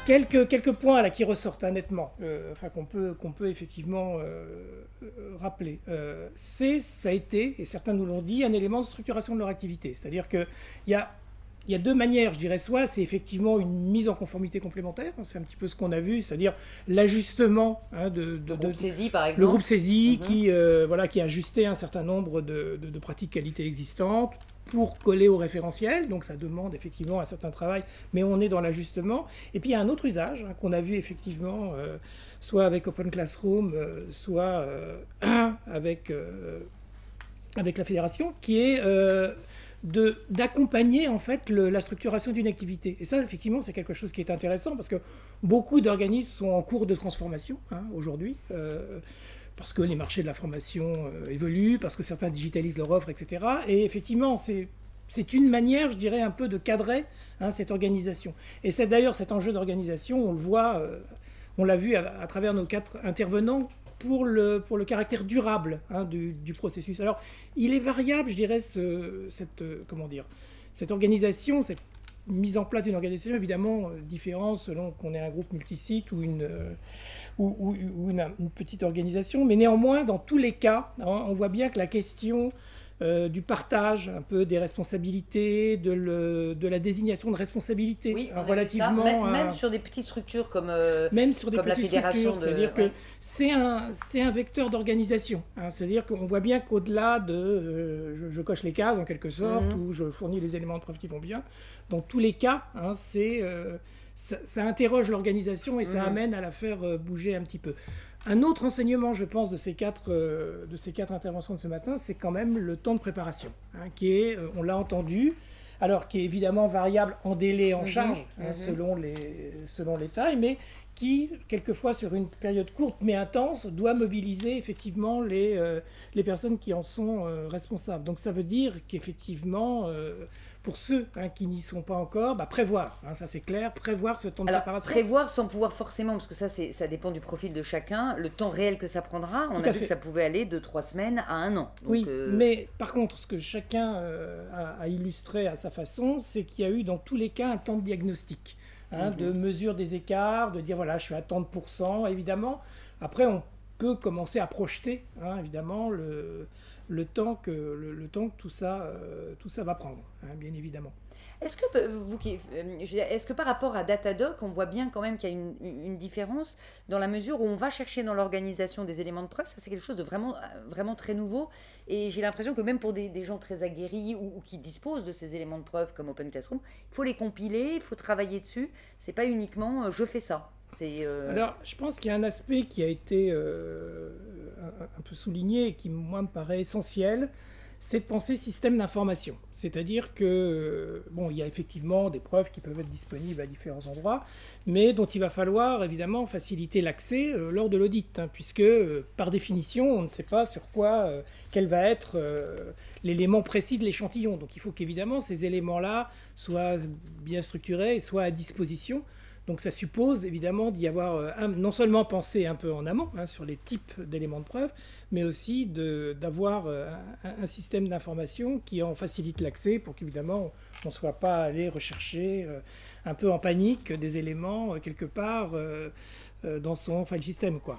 Quelques points là qui ressortent nettement, enfin qu'on peut effectivement rappeler. Ça a été, et certains nous l'ont dit, un élément de structuration de leur activité. C'est-à-dire qu'il y a il y a deux manières, je dirais. Soit c'est effectivement une mise en conformité complémentaire, c'est un petit peu ce qu'on a vu, c'est-à-dire l'ajustement le groupe saisie, par exemple. Le groupe saisie voilà, qui a ajusté un certain nombre de pratiques qualité existantes pour coller au référentiel, donc ça demande effectivement un certain travail, mais on est dans l'ajustement. Et puis il y a un autre usage qu'on a vu effectivement, soit avec Open Classroom, soit avec la fédération, qui est d'accompagner en fait la structuration d'une activité. Et ça, effectivement, c'est quelque chose qui est intéressant parce que beaucoup d'organismes sont en cours de transformation aujourd'hui, parce que les marchés de la formation évoluent, parce que certains digitalisent leur offre, etc. Et effectivement, c'est une manière, je dirais, un peu de cadrer cette organisation. Et c'est d'ailleurs cet enjeu d'organisation, on le voit, on l'a vu à travers nos 4 intervenants, pour le caractère durable du processus. Alors, il est variable, je dirais, cette organisation, cette mise en place d'une organisation, évidemment, différente selon qu'on ait un groupe multisite ou une petite organisation. Mais néanmoins, dans tous les cas, on voit bien que la question du partage un peu des responsabilités, de la désignation de responsabilités, oui, relativement même sur des petites structures comme comme la fédération, c'est-à-dire que c'est un vecteur d'organisation. C'est-à-dire qu'on voit bien qu'au-delà de je coche les cases en quelque sorte, ou je fournis les éléments de preuve qui vont bien, dans tous les cas, ça interroge l'organisation et ça amène à la faire bouger un petit peu. Un autre enseignement, je pense, de ces quatre interventions de ce matin, c'est quand même le temps de préparation, qui est, on l'a entendu, alors qui est évidemment variable en délai, en charge, selon les tailles, mais qui, quelquefois, sur une période courte mais intense, doit mobiliser effectivement les personnes qui en sont responsables. Donc ça veut dire qu'effectivement, pour ceux qui n'y sont pas encore, prévoir, ça c'est clair, prévoir ce temps de préparation. Prévoir sans pouvoir forcément, parce que ça dépend du profil de chacun, le temps réel que ça prendra, on a vu que ça pouvait aller de 3 semaines à 1 an. Donc, oui, mais par contre, ce que chacun a illustré à sa façon, c'est qu'il y a eu dans tous les cas un temps de diagnostic. De mesure des écarts, de dire voilà, je suis à tant de pourcents, évidemment. Après, on peut commencer à projeter, évidemment, le temps que tout ça va prendre, bien évidemment. Est-ce que par rapport à Datadoc, on voit bien quand même qu'il y a une différence dans la mesure où on va chercher dans l'organisation des éléments de preuve? Ça, c'est quelque chose de vraiment, vraiment très nouveau. Et j'ai l'impression que même pour des gens très aguerris ou qui disposent de ces éléments de preuve comme Open Classroom, il faut les compiler, il faut travailler dessus. C'est pas uniquement je fais ça. Alors, je pense qu'il y a un aspect qui a été un peu souligné et qui, moi, me paraît essentiel. C'est de penser système d'information. C'est-à-dire que, il y a effectivement des preuves qui peuvent être disponibles à différents endroits, mais dont il va falloir évidemment faciliter l'accès lors de l'audit, puisque par définition, on ne sait pas sur quoi, quel va être l'élément précis de l'échantillon. Donc il faut qu'évidemment ces éléments-là soient bien structurés et soient à disposition. Donc ça suppose évidemment d'y avoir non seulement pensé un peu en amont sur les types d'éléments de preuve, mais aussi d'avoir un système d'information qui en facilite l'accès pour qu'évidemment on ne soit pas allé rechercher un peu en panique des éléments quelque part dans son file system, quoi.